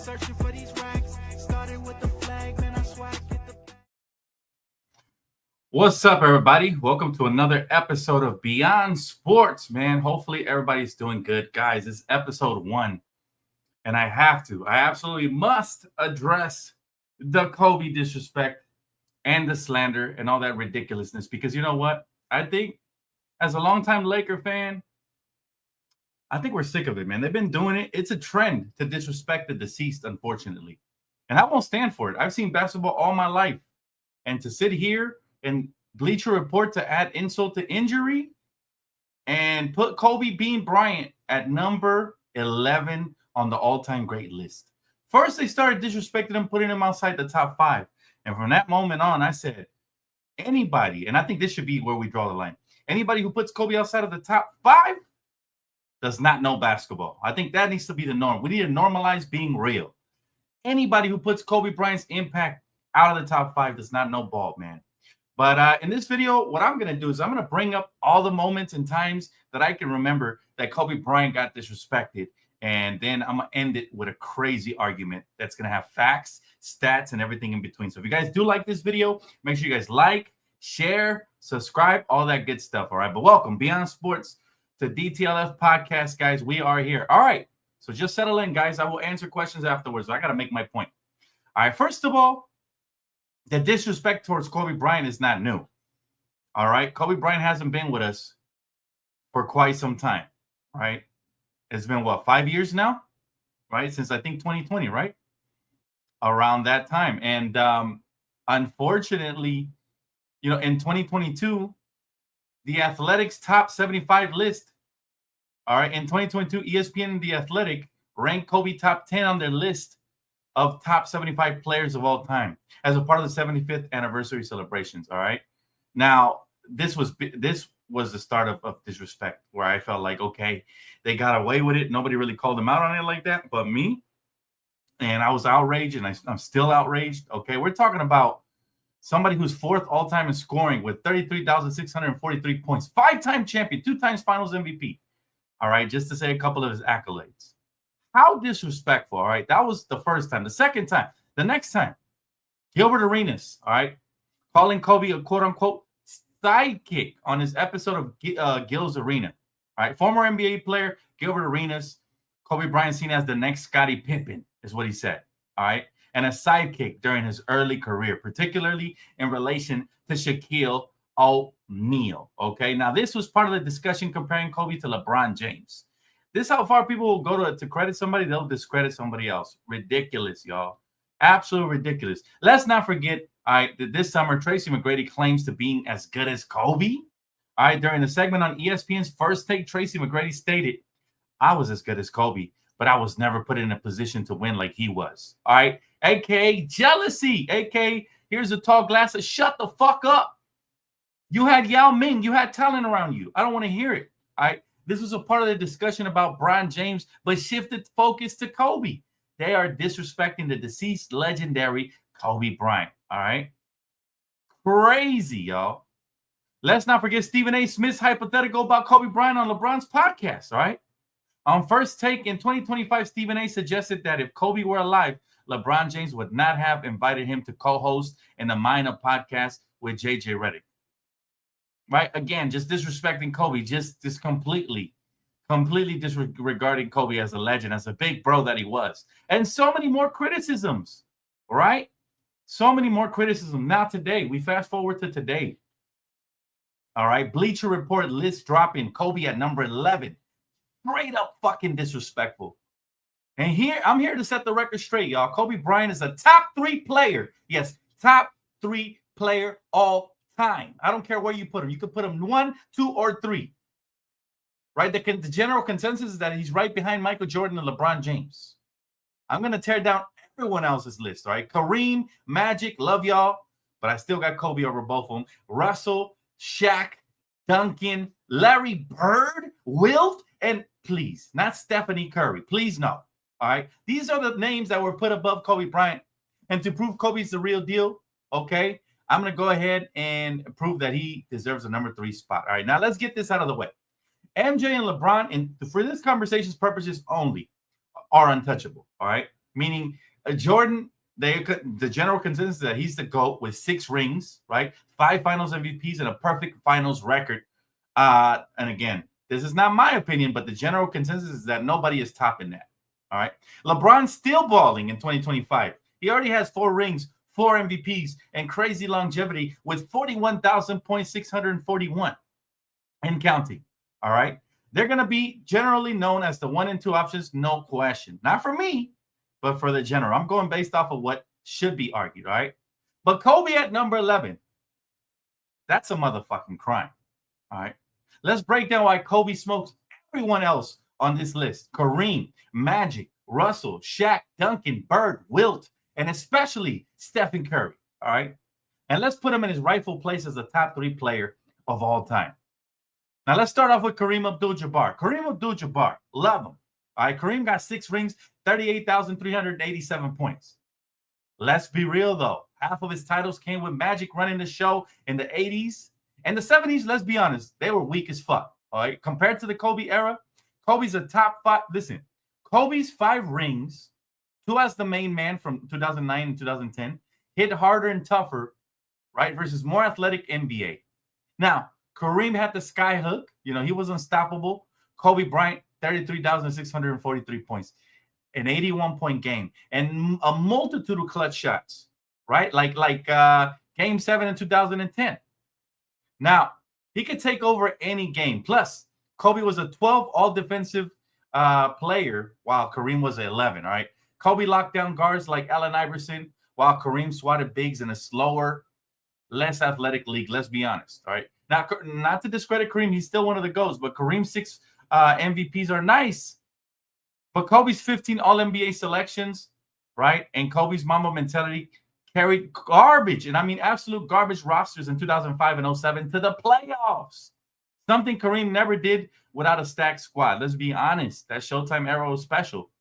searching for these racks. Started with the flag, man, I swag get the. What's up, everybody? Welcome to another episode of Beyond Sports, man. Hopefully, everybody's doing good. Guys, this is episode 1, and I absolutely must address the Kobe disrespect and the slander and all that ridiculousness, because you know what? I think as a longtime Laker fan, I think we're sick of it, man. They've been doing it. It's a trend to disrespect the deceased, unfortunately, and I won't stand for it. I've seen basketball all my life, and to sit here and Bleacher Report to add insult to injury and put Kobe Bean Bryant at number 11 on the all-time great list. First, they started disrespecting him, putting him outside the top 5. And from that moment on, I said, anybody, and I think this should be where we draw the line, anybody who puts Kobe outside of the top 5 does not know basketball. I think that needs to be the norm. We need to normalize being real. Anybody who puts Kobe Bryant's impact out of the top 5 does not know ball, man. But in this video, what I'm going to do is I'm going to bring up all the moments and times that I can remember that Kobe Bryant got disrespected. And then I'm going to end it with a crazy argument that's going to have facts, stats, and everything in between. So if you guys do like this video, make sure you guys like, share, subscribe, all that good stuff. All right. But welcome, Beyond Sports, to DTLF Podcast, guys. We are here. All right. So just settle in, guys. I will answer questions afterwards. I got to make my point. All right. First of all, the disrespect towards Kobe Bryant is not new. All right. Kobe Bryant hasn't been with us for quite some time. Right. It's been, 5 years now? Right. Since I think 2020, right? Around that time. And unfortunately, in 2022, the Athletics top 75 list. All right. In 2022, ESPN and The Athletic ranked Kobe top 10 on their list of top 75 players of all time as a part of the 75th anniversary celebrations. All right. Now, this was the start of disrespect, where I felt like, okay, they got away with it. Nobody really called them out on it like that, but me. And I was outraged, and I'm still outraged. Okay. We're talking about somebody who's 4th all time in scoring with 33,643 points, 5-time champion, 2 times finals MVP. All right. Just to say a couple of his accolades. How disrespectful, all right? That was the first time. The second time, the next time, Gilbert Arenas, all right, calling Kobe a quote-unquote sidekick on his episode of Gil's Arena, all right? Former NBA player Gilbert Arenas, Kobe Bryant seen as the next Scottie Pippen, is what he said, all right? And a sidekick during his early career, particularly in relation to Shaquille O'Neal, okay? Now, this was part of the discussion comparing Kobe to LeBron James. This is how far people will go to credit somebody. They'll discredit somebody else. Ridiculous, y'all. Absolutely ridiculous. Let's not forget, all right, that this summer, Tracy McGrady claims to being as good as Kobe. All right, during the segment on ESPN's First Take, Tracy McGrady stated, I was as good as Kobe, but I was never put in a position to win like he was. All right, a.k.a. jealousy, a.k.a. here's a tall glass of shut the fuck up. You had Yao Ming. You had talent around you. I don't want to hear it. All right. This was a part of the discussion about Bron James, but shifted focus to Kobe. They are disrespecting the deceased legendary Kobe Bryant. All right. Crazy, y'all. Let's not forget Stephen A. Smith's hypothetical about Kobe Bryant on LeBron's podcast. All right. On First Take in 2025, Stephen A. suggested that if Kobe were alive, LeBron James would not have invited him to co-host in the Mind Up podcast with JJ Redick. Right? Again, just disrespecting Kobe, just completely disregarding Kobe as a legend, as a big bro that he was. And so many more criticisms, right? So many more criticisms. Now today, we fast forward to today. All right, Bleacher Report list dropping Kobe at number 11. Straight up fucking disrespectful. And here, I'm here to set the record straight, y'all. Kobe Bryant is a top 3 player. Yes, top 3 player all time. I don't care where you put him. You could put him 1, 2, or 3. Right? The general consensus is that he's right behind Michael Jordan and LeBron James. I'm going to tear down everyone else's list. All right? Kareem, Magic, love y'all, but I still got Kobe over both of them. Russell, Shaq, Duncan, Larry Bird, Wilt, and please, not Stephanie Curry. Please no. All right? These are the names that were put above Kobe Bryant. And to prove Kobe's the real deal, okay, I'm going to go ahead and prove that he deserves a number 3 spot. All right, now let's get this out of the way. MJ and LeBron, and for this conversation's purposes only, are untouchable. All right, meaning Jordan, the general consensus is that he's the GOAT with 6 rings, right? 5 finals MVPs and a perfect finals record. And again, this is not my opinion, but the general consensus is that nobody is topping that. All right. LeBron's still balling in 2025. He already has 4 rings, 4 MVPs, and crazy longevity with 41,641 and counting. All right. They're going to be generally known as the 1 and 2 options, no question. Not for me, but for the general. I'm going based off of what should be argued. All right. But Kobe at number 11, that's a motherfucking crime. All right. Let's break down why Kobe smokes everyone else on this list. Kareem, Magic, Russell, Shaq, Duncan, Bird, Wilt, and especially Stephen Curry. All right. And let's put him in his rightful place as a top 3 player of all time. Now, let's start off with Kareem Abdul-Jabbar. Kareem Abdul-Jabbar, love him. All right. Kareem got 6 rings, 38,387 points. Let's be real, though. Half of his titles came with Magic running the show in the 80s. And the 70s, let's be honest, they were weak as fuck. All right. Compared to the Kobe era, Kobe's a top 5. Listen, Kobe's 5 rings, 2 as the main man from 2009 and 2010, hit harder and tougher, right, versus more athletic NBA. Now, Kareem had the sky hook. You know, he was unstoppable. Kobe Bryant, 33,643 points, an 81-point game, and a multitude of clutch shots, right? Like Game 7 in 2010. Now, he could take over any game. Plus, Kobe was a 12 all-defensive player, while Kareem was an 11, all right? Kobe locked down guards like Allen Iverson, while Kareem swatted bigs in a slower, less athletic league, let's be honest, all right? Now, not to discredit Kareem, he's still one of the GOATs, but Kareem's 6 MVPs are nice. But Kobe's 15 All-NBA selections, right, and Kobe's Mamba mentality carried garbage, and I mean absolute garbage rosters in 2005 and 07 to the playoffs. Something Kareem never did without a stacked squad. Let's be honest. That Showtime era was special,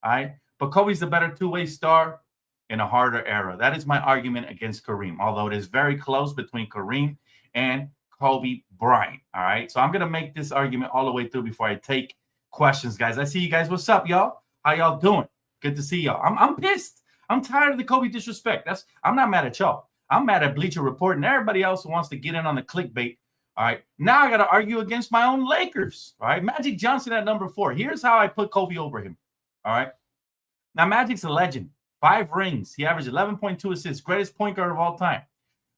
all right? But Kobe's the better two-way star in a harder era. That is my argument against Kareem, although it is very close between Kareem and Kobe Bryant, all right? So I'm going to make this argument all the way through before I take questions, guys. I see you guys. What's up, y'all? How y'all doing? Good to see y'all. I'm pissed. I'm tired of the Kobe disrespect. I'm not mad at y'all. I'm mad at Bleacher Report and everybody else who wants to get in on the clickbait. All right. Now I got to argue against my own Lakers. All right. Magic Johnson at number 4. Here's how I put Kobe over him. All right. Now, Magic's a legend. 5 rings. He averaged 11.2 assists. Greatest point guard of all time.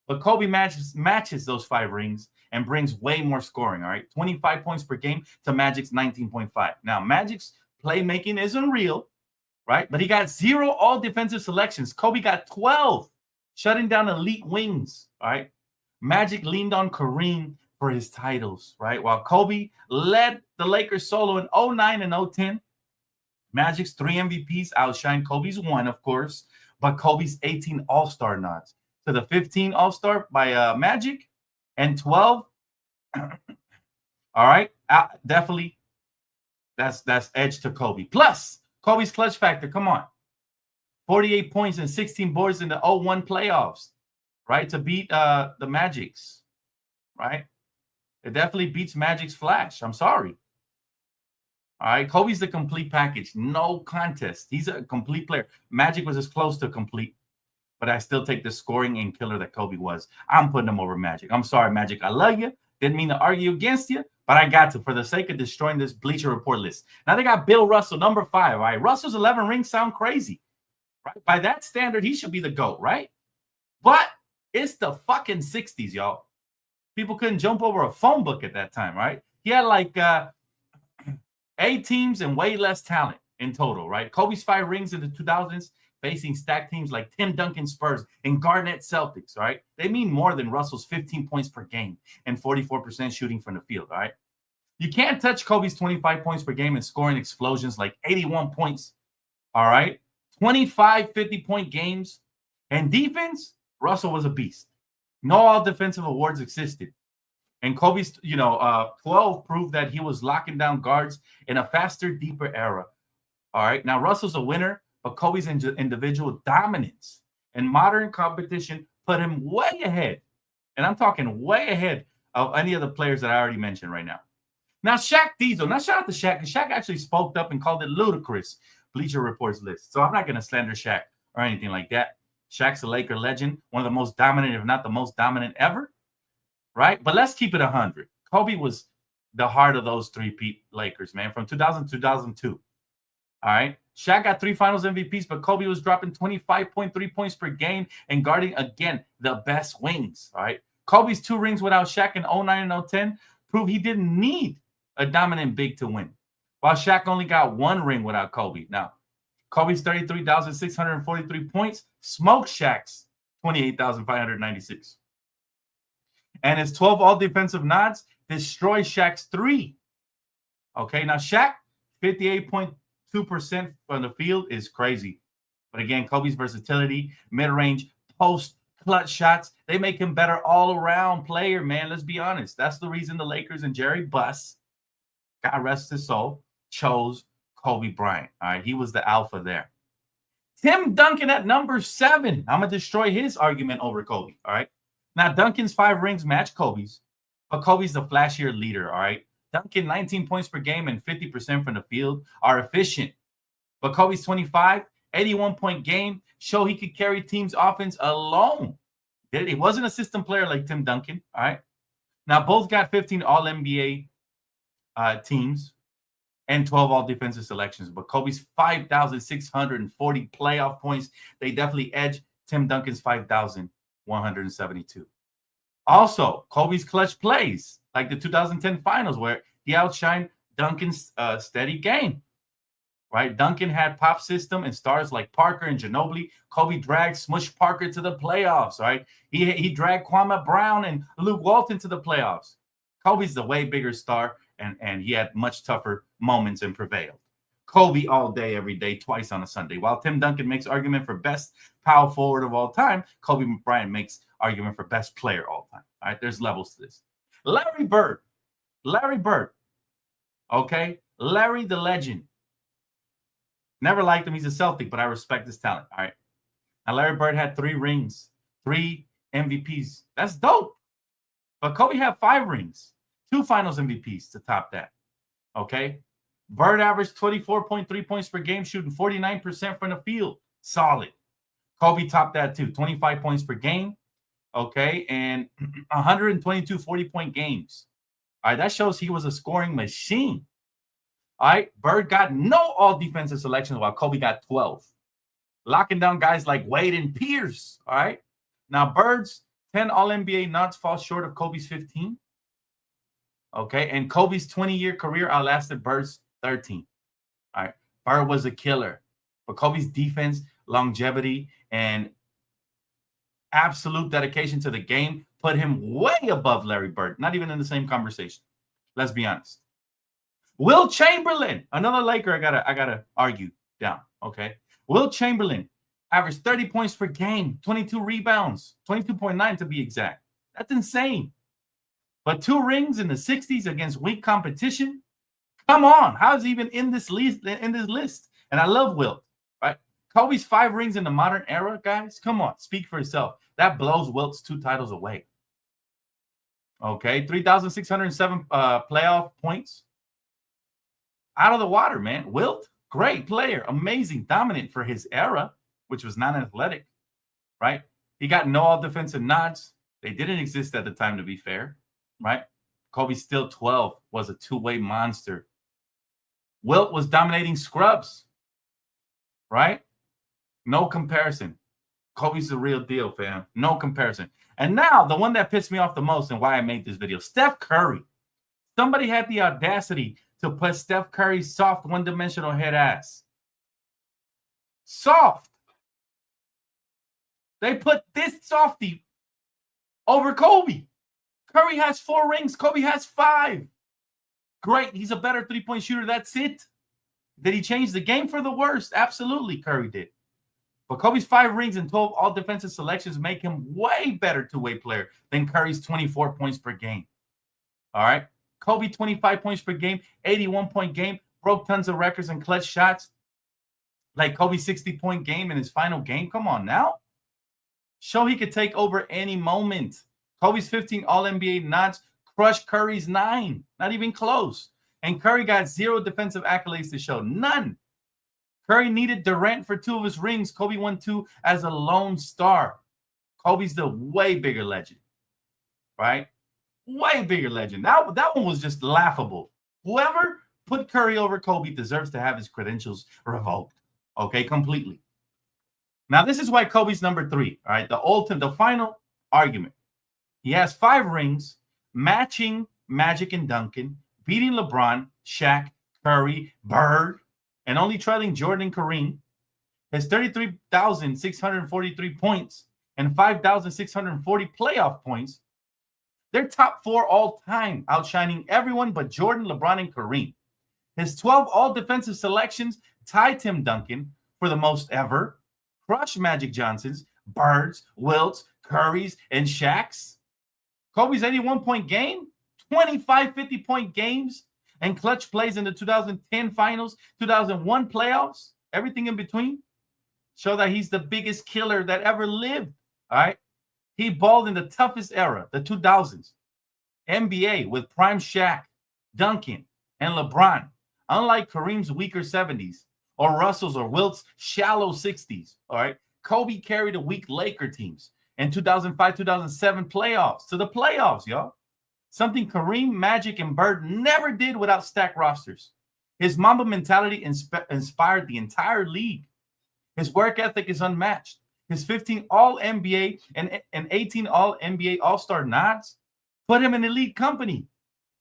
But Kobe matches those 5 rings and brings way more scoring. All right. 25 points per game to Magic's 19.5. Now, Magic's playmaking isn't real. Right? But he got 0 all defensive selections. Kobe got 12, shutting down elite wings. All right. Magic leaned on Kareem for his titles, right? While Kobe led the Lakers solo in 09 and 010. Magic's 3 MVPs outshined Kobe's 1, of course, but Kobe's 18 All-Star nods to the 15 All-Star by Magic and 12. All right. Definitely that's edge to Kobe. Plus, Kobe's clutch factor, come on. 48 points and 16 boards in the 0-1 playoffs, right? To beat the Magics, right? It definitely beats Magic's flash. I'm sorry. All right, Kobe's the complete package. No contest. He's a complete player. Magic was as close to complete, but I still take the scoring and killer that Kobe was. I'm putting him over Magic. I'm sorry, Magic. I love you. Didn't mean to argue against you, but I got to for the sake of destroying this Bleacher Report list. Now they got Bill Russell, number 5, right? Russell's 11 rings sound crazy, right? By that standard, he should be the GOAT, right? But it's the fucking 60s, y'all. People couldn't jump over a phone book at that time, right? He had like A teams and way less talent in total, right? Kobe's 5 rings in the 2000s facing stacked teams like Tim Duncan Spurs and Garnett Celtics, right? They mean more than Russell's 15 points per game and 44% shooting from the field, all right? You can't touch Kobe's 25 points per game and scoring explosions like 81 points, all right? 25 50-point games. And defense, Russell was a beast. No all defensive awards existed. And Kobe's, 12 proved that he was locking down guards in a faster, deeper era. All right. Now, Russell's a winner, but Kobe's individual dominance and modern competition put him way ahead. And I'm talking way ahead of any of the players that I already mentioned right now. Now, Shaq Diesel. Now, shout out to Shaq, because Shaq actually spoke up and called it ludicrous, Bleacher Report's list. So I'm not going to slander Shaq or anything like that. Shaq's a Laker legend, one of the most dominant, if not the most dominant ever, right? But let's keep it 100. Kobe was the heart of those three-peat Lakers, man, from 2000 to 2002. All right? Shaq got 3 finals MVPs, but Kobe was dropping 25.3 points per game and guarding, again, the best wings, all right? Kobe's 2 rings without Shaq in 09 and 010 prove he didn't need a dominant big to win, while Shaq only got 1 ring without Kobe. Now, Kobe's 33,643 points smoked Shaq's 28,596. And his 12 all-defensive nods destroyed Shaq's 3. Okay, now Shaq, 58.2% from the field is crazy. But again, Kobe's versatility, mid-range, post, clutch shots, they make him better all-around player, man. Let's be honest. That's the reason the Lakers and Jerry Buss, God rest his soul, chose Kobe Bryant. All right, he was the alpha there. Tim Duncan at number 7. I'm going to destroy his argument over Kobe, all right? Now, Duncan's 5 rings match Kobe's, but Kobe's the flashier leader, all right? Duncan, 19 points per game and 50% from the field are efficient. But Kobe's 25, 81-point game show he could carry team's offense alone. He wasn't a system player like Tim Duncan, all right? Now, both got 15 All-NBA teams and 12 all-defensive selections. But Kobe's 5,640 playoff points, they definitely edge Tim Duncan's 5,172. Also, Kobe's clutch plays, like the 2010 finals, where he outshined Duncan's steady game. Right? Duncan had pop system and stars like Parker and Ginobili. Kobe dragged Smush Parker to the playoffs, right? He dragged Kwame Brown and Luke Walton to the playoffs. Kobe's the way bigger star, and he had much tougher moments and prevailed. Kobe all day, every day, twice on a Sunday. While Tim Duncan makes argument for best power forward of all time, Kobe Bryant makes argument for best player all time. All right, there's levels to this. Larry Bird. Okay? Larry the legend. Never liked him. He's a Celtic, but I respect his talent. All right. Now, Larry Bird had 3 rings, 3 MVPs. That's dope. But Kobe had 5 rings, 2 finals MVPs to top that. Okay. Bird averaged 24.3 points per game, shooting 49% from the field. Solid. Kobe topped that too, 25 points per game. Okay. And 122 40-point games. All right. That shows he was a scoring machine. All right, Bird got no all-defensive selections while Kobe got 12. Locking down guys like Wade and Pierce, all right? Now, Bird's 10 All-NBA nods fall short of Kobe's 15. Okay, and Kobe's 20-year career outlasted Bird's 13. All right, Bird was a killer. But Kobe's defense, longevity, and absolute dedication to the game put him way above Larry Bird. Not even in the same conversation. Let's be honest. Will Chamberlain, another Laker I gotta argue down, okay? Will Chamberlain averaged 30 points per game, 22 rebounds, 22.9 to be exact. That's insane. But 2 rings in the 60s against weak competition? Come on, how is he even in this list? And I love Wilt, right? Kobe's 5 rings in the modern era, guys. Come on, speak for yourself. That blows Wilt's 2 titles away. Okay, 3,607 playoff points. Out of the water, man. Wilt, great player, amazing, dominant for his era, which was non-athletic, right? He got no all-defensive nods. They didn't exist at the time, to be fair, right? Kobe still 12 was a 2-way monster. Wilt was dominating scrubs, right? No comparison. Kobe's the real deal, fam. No comparison. And now, the one that pissed me off the most and why I made this video, Steph Curry. Somebody had the audacity to put Steph Curry's soft, one-dimensional head ass. Soft. They put this softy over Kobe. Curry has 4 rings. Kobe has 5. Great. He's a better three-point shooter. That's it. Did he change the game for the worst? Absolutely, Curry did. But Kobe's 5 rings and 12 all-defensive selections make him way better two-way player than Curry's 24 points per game. All right? Kobe, 25 points per game, 81-point game, broke tons of records and clutch shots. Like Kobe's 60-point game in his final game. Come on now. Show he could take over any moment. Kobe's 15 All-NBA nods crushed Curry's 9. Not even close. And Curry got 0 defensive accolades to show. None. Curry needed Durant for 2 of his rings. Kobe won 2 as a lone star. Kobe's the way bigger legend, right? Way bigger legend. That one was just laughable. Whoever put Curry over Kobe deserves to have his credentials revoked. Okay, completely. Now, this is why Kobe's number 3. All right, the final argument. He has 5 rings, matching Magic and Duncan, beating LeBron, Shaq, Curry, Bird, and only trailing Jordan and Kareem. Has 33,643 points and 5,640 playoff points. They're top 4 all time, outshining everyone but Jordan, LeBron, and Kareem. His 12 all-defensive selections tie Tim Duncan for the most ever, crush Magic Johnson's, Bird's, Wilt's, Curry's, and Shaq's. Kobe's 81-point game, 25 50-point games, and clutch plays in the 2010 finals, 2001 playoffs, everything in between, show that he's the biggest killer that ever lived, all right? He balled in the toughest era, the 2000s. NBA with prime Shaq, Duncan, and LeBron, unlike Kareem's weaker 70s or Russell's or Wilt's shallow 60s, all right? Kobe carried a weak Laker teams in 2005-2007 playoffs to the playoffs, y'all. Something Kareem, Magic, and Bird never did without stacked rosters. His Mamba mentality inspired the entire league. His work ethic is unmatched. His 15 All-NBA and 18 All-NBA All-Star nods put him in elite company.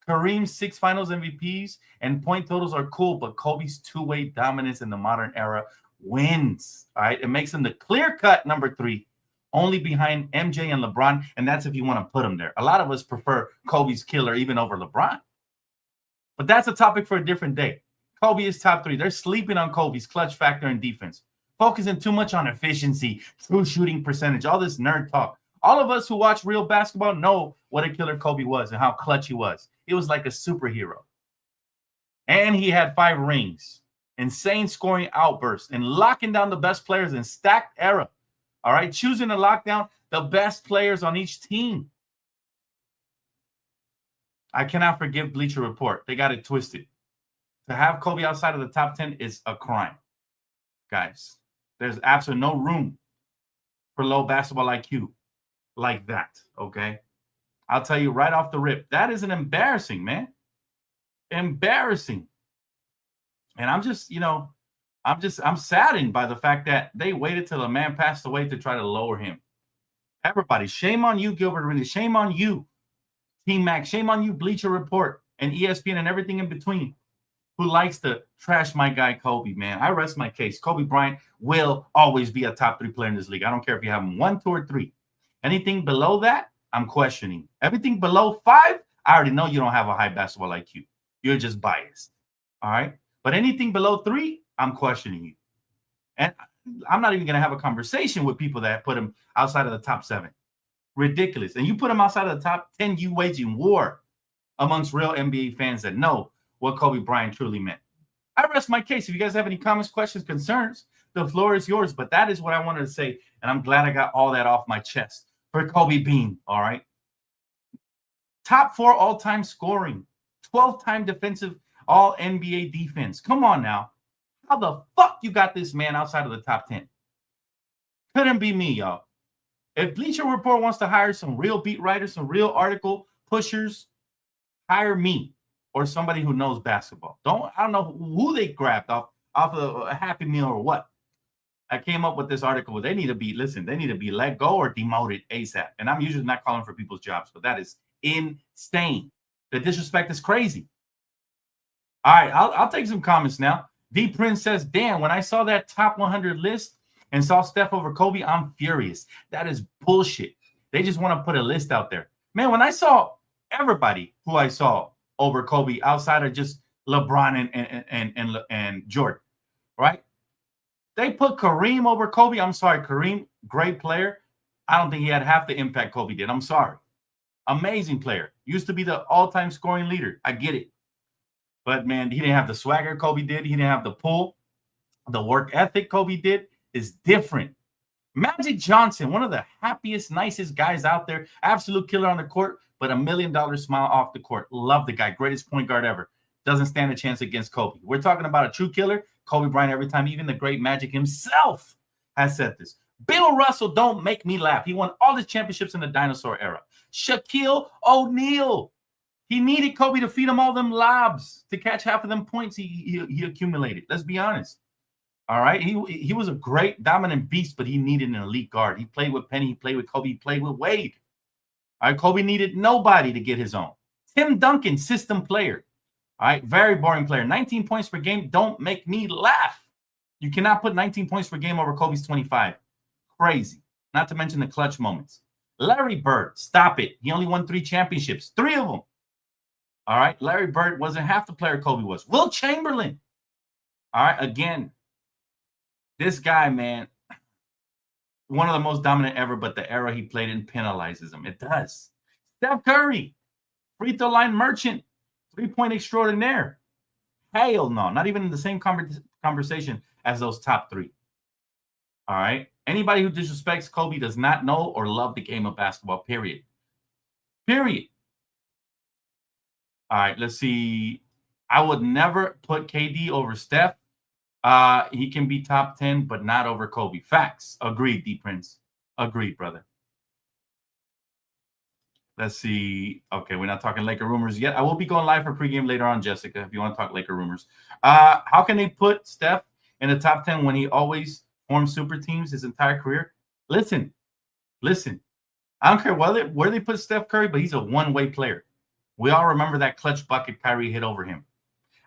Kareem's 6 Finals MVPs and point totals are cool, but Kobe's two-way dominance in the modern era wins. All right, it makes him the clear-cut number 3, only behind MJ and LeBron, and that's if you want to put him there. A lot of us prefer Kobe's killer even over LeBron. But that's a topic for a different day. Kobe is top 3. They're sleeping on Kobe's clutch factor and defense, focusing too much on efficiency, true shooting percentage, all this nerd talk. All of us who watch real basketball know what a killer Kobe was and how clutch he was. He was like a superhero. And he had 5 rings, insane scoring outbursts, and locking down the best players in stacked era. All right, choosing to lock down the best players on each team. I cannot forgive Bleacher Report. They got it twisted. To have Kobe outside of the top 10 is a crime. Guys, there's absolutely no room for low basketball IQ like that, okay? I'll tell you right off the rip, that is an embarrassing, man. Embarrassing. And I'm just, I'm saddened by the fact that they waited till a man passed away to try to lower him. Everybody, shame on you, Gilbert Arenas. Shame on you, Team Max. Shame on you, Bleacher Report, and ESPN and everything in between, who likes to trash my guy Kobe, man. I rest my case. Kobe Bryant will always be a top 3 player in this league. I don't care if you have him 1, 2, or 3. Anything below that, I'm questioning. Everything below 5, I already know you don't have a high basketball IQ. You're just biased, all right? But anything below 3, I'm questioning you. And I'm not even going to have a conversation with people that put him outside of the top 7. Ridiculous. And you put him outside of the top 10, you waging war amongst real NBA fans that know what Kobe Bryant truly meant. I rest my case. If you guys have any comments, questions, concerns, the floor is yours. But that is what I wanted to say, and I'm glad I got all that off my chest for Kobe Bean, all right? Top 4 all-time scoring, 12-time defensive All-NBA defense. Come on now. How the fuck you got this man outside of the top 10? Couldn't be me, y'all. If Bleacher Report wants to hire some real beat writers, some real article pushers, hire me or somebody who knows basketball. I don't know who they grabbed off of a Happy Meal or what. I came up with this article. They need to be let go or demoted ASAP. And I'm usually not calling for people's jobs, but that is insane. The disrespect is crazy. All right, I'll take some comments now. D Prince says, damn, when I saw that top 100 list and saw Steph over Kobe, I'm furious. That is bullshit. They just want to put a list out there. Man, when I saw everybody who I saw over Kobe outside of just LeBron and Jordan, right? They put Kareem over Kobe. I'm sorry, Kareem, great player. I don't think he had half the impact Kobe did. I'm sorry. Amazing player. Used to be the all-time scoring leader. I get it. But, man, he didn't have the swagger Kobe did. He didn't have the pull. The work ethic Kobe did is different. Magic Johnson, one of the happiest, nicest guys out there, absolute killer on the court, but $1 million smile off the court. Love the guy. Greatest point guard ever. Doesn't stand a chance against Kobe. We're talking about a true killer. Kobe Bryant every time. Even the great Magic himself has said this. Bill Russell don't make me laugh. He won all his championships in the dinosaur era. Shaquille O'Neal. He needed Kobe to feed him all them lobs to catch half of them points he accumulated. Let's be honest. All right. He was a great dominant beast, but he needed an elite guard. He played with Penny. He played with Kobe. He played with Wade. All right. Kobe needed nobody to get his own. Tim Duncan, system player. All right. Very boring player. 19 points per game. Don't make me laugh. You cannot put 19 points per game over Kobe's 25. Crazy. Not to mention the clutch moments. Larry Bird. Stop it. He only won 3 championships. 3 of them. All right. Larry Bird wasn't half the player Kobe was. Will Chamberlain. All right. Again, this guy, man, one of the most dominant ever, but the era he played in penalizes him. It does. Steph Curry, free throw line merchant, 3-point extraordinaire. Hell no. Not even in the same conversation as those top 3. All right. Anybody who disrespects Kobe does not know or love the game of basketball, period. Period. All right, let's see. I would never put KD over Steph. He can be top 10, but not over Kobe. Facts. Agreed, D Prince. Agreed, brother. Let's see. Okay, we're not talking Laker rumors yet. I will be going live for pregame later on, Jessica, if you want to talk Laker rumors. How can they put Steph in the top 10 when he always formed super teams his entire career? Listen. I don't care where they put Steph Curry, but he's a one-way player. We all remember that clutch bucket Kyrie hit over him.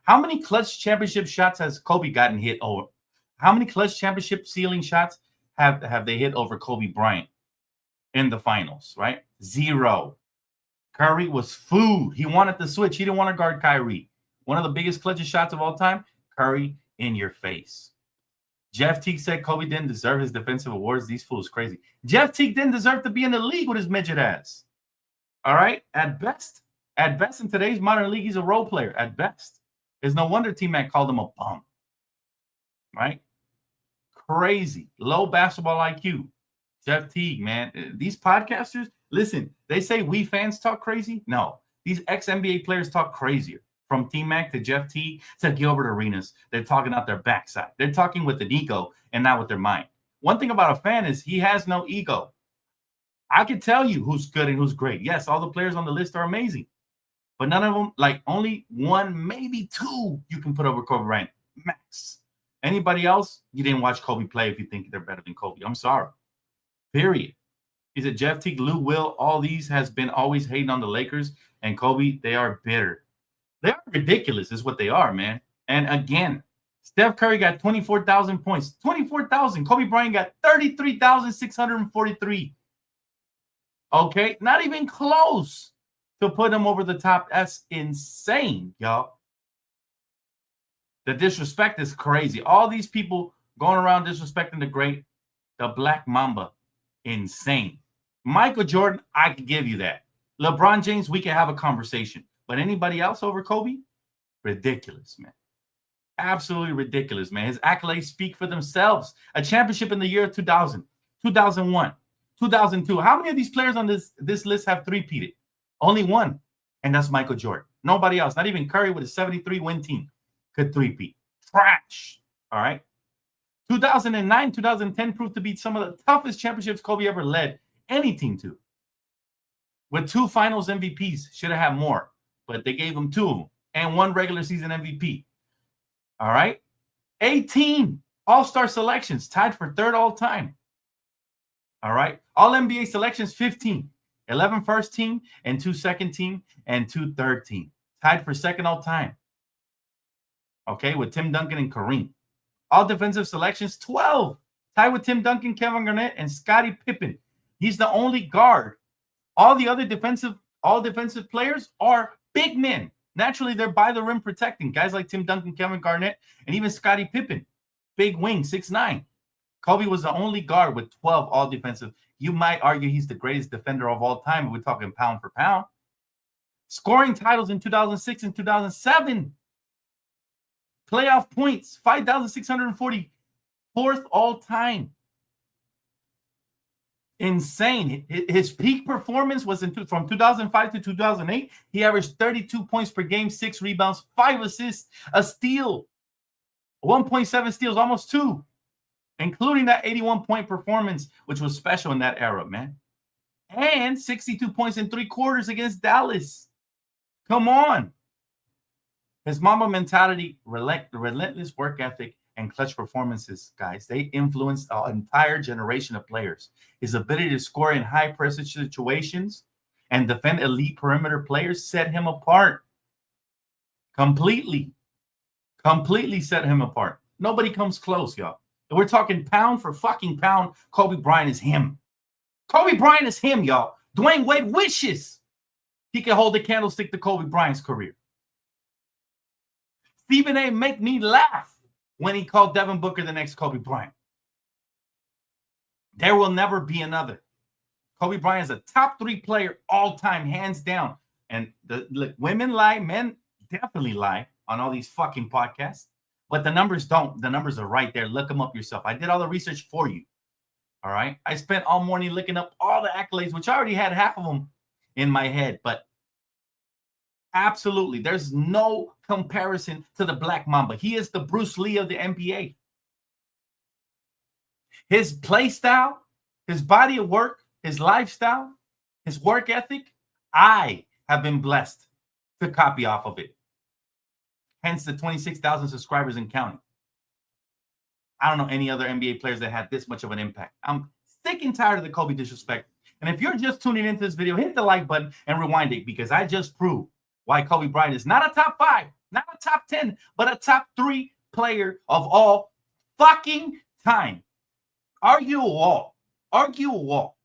How many clutch championship shots has Kobe gotten hit over? How many clutch championship ceiling shots have they hit over Kobe Bryant in the finals, right? 0. Curry was food. He wanted to switch. He didn't want to guard Kyrie. One of the biggest clutch shots of all time, Curry in your face. Jeff Teague said Kobe didn't deserve his defensive awards. These fools crazy. Jeff Teague didn't deserve to be in the league with his midget ass. All right? At best in today's modern league, he's a role player. At best. It's no wonder T-Mac called him a bum. Right? Crazy. Low basketball IQ. Jeff Teague, man. These podcasters, listen, they say we fans talk crazy. No. These ex-NBA players talk crazier. From T-Mac to Jeff Teague to Gilbert Arenas, they're talking out their backside. They're talking with an ego and not with their mind. One thing about a fan is he has no ego. I can tell you who's good and who's great. Yes, all the players on the list are amazing. But none of them, like only 1, maybe 2, you can put over Kobe Bryant. Max. Anybody else, you didn't watch Kobe play if you think they're better than Kobe. I'm sorry. Period. Is it Jeff Teague, Lou Will, all these has been always hating on the Lakers and Kobe. They are bitter. They are ridiculous is what they are, man. And again, Steph Curry got 24,000 points. 24,000. Kobe Bryant got 33,643. Okay? Not even close to put him over the top. That's insane, y'all. The disrespect is crazy. All these people going around disrespecting the Black Mamba. Insane. Michael Jordan, I can give you that. LeBron James, we can have a conversation. But anybody else over Kobe? Ridiculous, man. Absolutely ridiculous, man. His accolades speak for themselves. A championship in the year 2000, 2001, 2002. How many of these players on this list have three-peated? Only one, and that's Michael Jordan. Nobody else. Not even Curry with a 73-win team could three-peat. Trash. All right? 2009, 2010 proved to be some of the toughest championships Kobe ever led any team to. With 2 finals MVPs. Should have had more. But they gave him 2 of them and 1 regular season MVP. All right. 18 all-star selections, tied for 3rd all time. All right. All NBA selections, 15. 11 first team and 2 second team and 2 third team. Tied for 2nd all time. Okay. With Tim Duncan and Kareem. All defensive selections, 12. Tied with Tim Duncan, Kevin Garnett, and Scottie Pippen. He's the only guard. All the other defensive players are big men. Naturally, they're by the rim protecting. Guys like Tim Duncan, Kevin Garnett, and even Scottie Pippen. Big wing, 6'9". Kobe was the only guard with 12 all defensive. You might argue he's the greatest defender of all time if we're talking pound for pound. Scoring titles in 2006 and 2007. Playoff points, 5,640. 4th all time. Insane. His peak performance was from 2005 to 2008. He averaged 32 points per game, 6 rebounds, 5 assists, a steal, 1.7 steals, almost 2, including that 81-point performance, which was special in that era, man. And 62 points in 3 quarters against Dallas. Come on. His Mamba mentality, relentless work ethic, and clutch performances, guys, they influenced an entire generation of players. His ability to score in high-pressure situations and defend elite perimeter players set him apart. Completely set him apart. Nobody comes close, y'all. If we're talking pound for fucking pound, Kobe Bryant is him. Kobe Bryant is him, y'all. Dwayne Wade wishes he could hold the candlestick to Kobe Bryant's career. Stephen A. make me laugh when he called Devin Booker the next Kobe Bryant. There will never be another. Kobe Bryant is a top 3 player all time, hands down. And look, women lie, men definitely lie on all these fucking podcasts, but the numbers don't. The numbers are right there. Look them up yourself. I did all the research for you. All right. I spent all morning looking up all the accolades, which I already had half of them in my head, but absolutely, there's no comparison to the Black Mamba. He is the Bruce Lee of the NBA. His play style, his body of work, his lifestyle, his work ethic, I have been blessed to copy off of it. Hence the 26,000 subscribers and counting. I don't know any other NBA players that had this much of an impact. I'm sick and tired of the Kobe disrespect. And if you're just tuning into this video, hit the like button and rewind it, because I just proved why Kobe Bryant is not a top 5, not a top 10, but a top 3 player of all fucking time. Argue a wall. Argue a wall.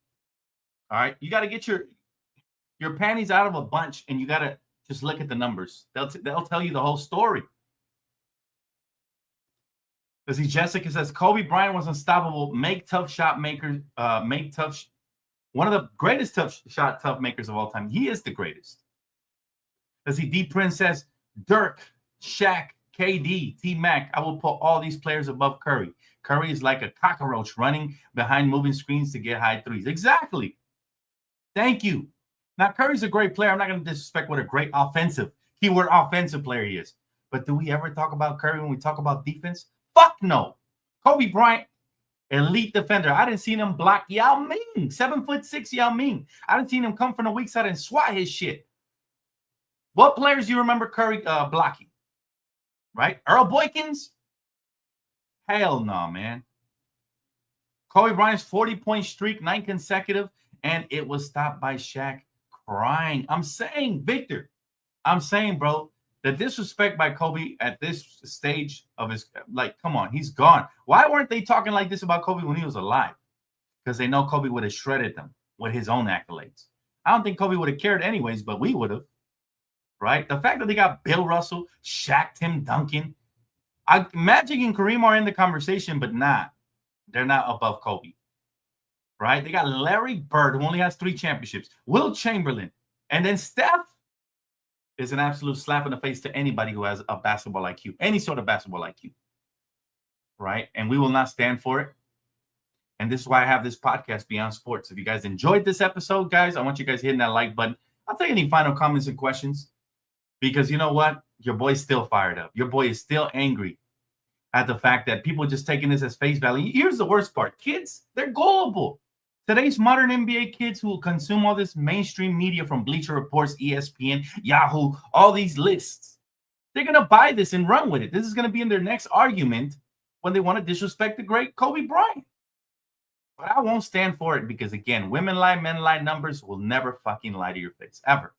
All right? You got to get your panties out of a bunch, and you got to just look at the numbers. They'll tell you the whole story. Because Jessica says, Kobe Bryant was unstoppable. Make tough shot makers. One of the greatest tough makers of all time. He is the greatest. D Prince says, Dirk, Shaq, KD, T-Mac, I will put all these players above Curry. Curry is like a cockroach running behind moving screens to get high threes. Exactly. Thank you. Now, Curry's a great player. I'm not going to disrespect what a great offensive player he is. But do we ever talk about Curry when we talk about defense? Fuck no. Kobe Bryant, elite defender. I didn't see him block Yao Ming, 7'6" Yao Ming. I didn't see him come from the weak side and swat his shit. What players do you remember Curry blocking? Right? Earl Boykins? Hell no, man. Kobe Bryant's 40-point streak, 9 consecutive, and it was stopped by Shaq crying. I'm saying, Victor, bro, the disrespect by Kobe at this stage of his, like, come on, he's gone. Why weren't they talking like this about Kobe when he was alive? Because they know Kobe would have shredded them with his own accolades. I don't think Kobe would have cared anyways, but we would have. Right? The fact that they got Bill Russell, Shaq, Tim Duncan, Magic and Kareem are in the conversation, but they're not above Kobe. Right? They got Larry Bird, who only has 3 championships, Will Chamberlain, and then Steph is an absolute slap in the face to anybody who has a basketball IQ, any sort of basketball IQ. Right? And we will not stand for it. And this is why I have this podcast, Beyond Sports. If you guys enjoyed this episode, guys, I want you guys hitting that like button. I'll take any final comments and questions. Because you know what? Your boy's still fired up. Your boy is still angry at the fact that people are just taking this as face value. Here's the worst part. Kids, they're gullible. Today's modern NBA kids who consume all this mainstream media from Bleacher Reports, ESPN, Yahoo, all these lists, they're going to buy this and run with it. This is going to be in their next argument when they want to disrespect the great Kobe Bryant. But I won't stand for it because, again, women lie, men lie. Numbers will never fucking lie to your face, ever.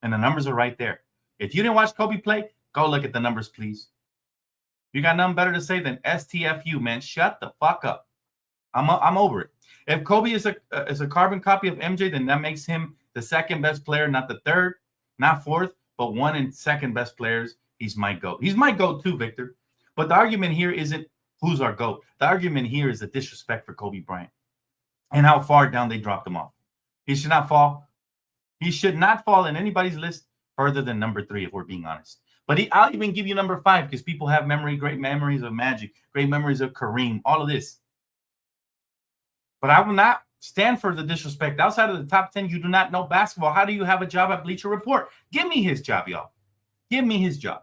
And the numbers are right there. If you didn't watch Kobe play, go look at the numbers, please. You got nothing better to say than STFU, man. Shut the fuck up. I'm over it. If Kobe is a carbon copy of MJ, then that makes him the second best player, not the third, not fourth, but 1 and 2nd best players. He's my GOAT. He's my GOAT too, Victor. But the argument here isn't who's our GOAT. The argument here is the disrespect for Kobe Bryant and how far down they dropped him off. He should not fall. He should not fall in anybody's list further than number 3, if we're being honest. But I'll even give you number 5 because people have great memories of Magic, great memories of Kareem, all of this. But I will not stand for the disrespect. Outside of the top 10, you do not know basketball. How do you have a job at Bleacher Report? Give me his job, y'all. Give me his job.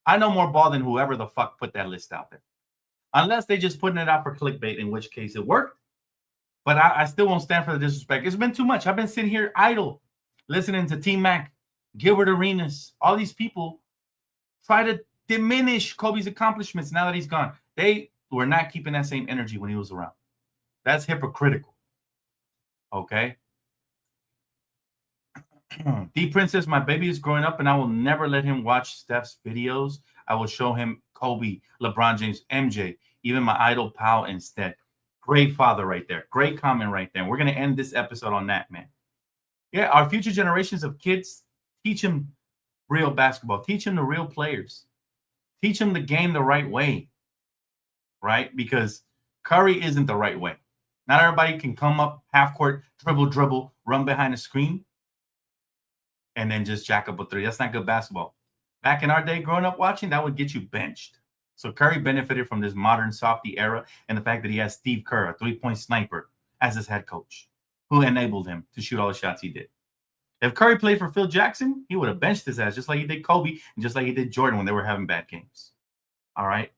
I know more ball than whoever the fuck put that list out there. Unless they just putting it out for clickbait, in which case it worked. But I still won't stand for the disrespect. It's been too much. I've been sitting here idle, listening to T-Mac, Gilbert Arenas, all these people try to diminish Kobe's accomplishments now that he's gone. They were not keeping that same energy when he was around. That's hypocritical. Okay? D Princess, my baby is growing up, and I will never let him watch Steph's videos. I will show him Kobe, LeBron James, MJ, even my idol pal instead. Great father right there. Great comment right there. We're going to end this episode on that, man. Yeah, our future generations of kids, teach them real basketball. Teach them the real players. Teach them the game the right way, right? Because Curry isn't the right way. Not everybody can come up half court, dribble, run behind the screen, and then just jack up a three. That's not good basketball. Back in our day, growing up watching, that would get you benched. So Curry benefited from this modern softy era and the fact that he has Steve Kerr, a three-point sniper, as his head coach, who enabled him to shoot all the shots he did. If Curry played for Phil Jackson, he would have benched his ass just like he did Kobe and just like he did Jordan when they were having bad games. All right?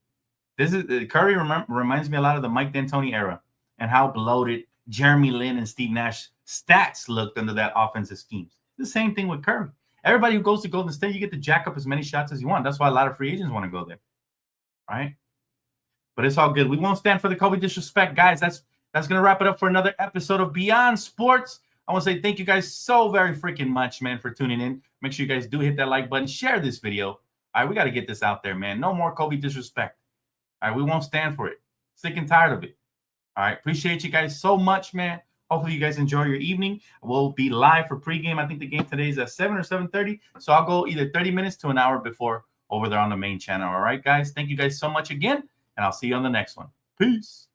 Curry reminds me a lot of the Mike D'Antoni era and how bloated Jeremy Lin and Steve Nash stats looked under that offensive schemes. The same thing with Curry. Everybody who goes to Golden State, you get to jack up as many shots as you want. That's why a lot of free agents want to go there. Right? But it's all good. We won't stand for the Kobe disrespect, guys. That's going to wrap it up for another episode of Beyond Sports. I want to say thank you guys so very freaking much, man, for tuning in. Make sure you guys do hit that like button. Share this video. All right, we got to get this out there, man. No more Kobe disrespect. All right, we won't stand for it. Sick and tired of it. All right, appreciate you guys so much, man. Hopefully you guys enjoy your evening. We'll be live for pregame. I think the game today is at 7 or 7:30. So I'll go either 30 minutes to an hour before over there on the main channel. All right, guys. Thank you guys so much again, and I'll see you on the next one. Peace.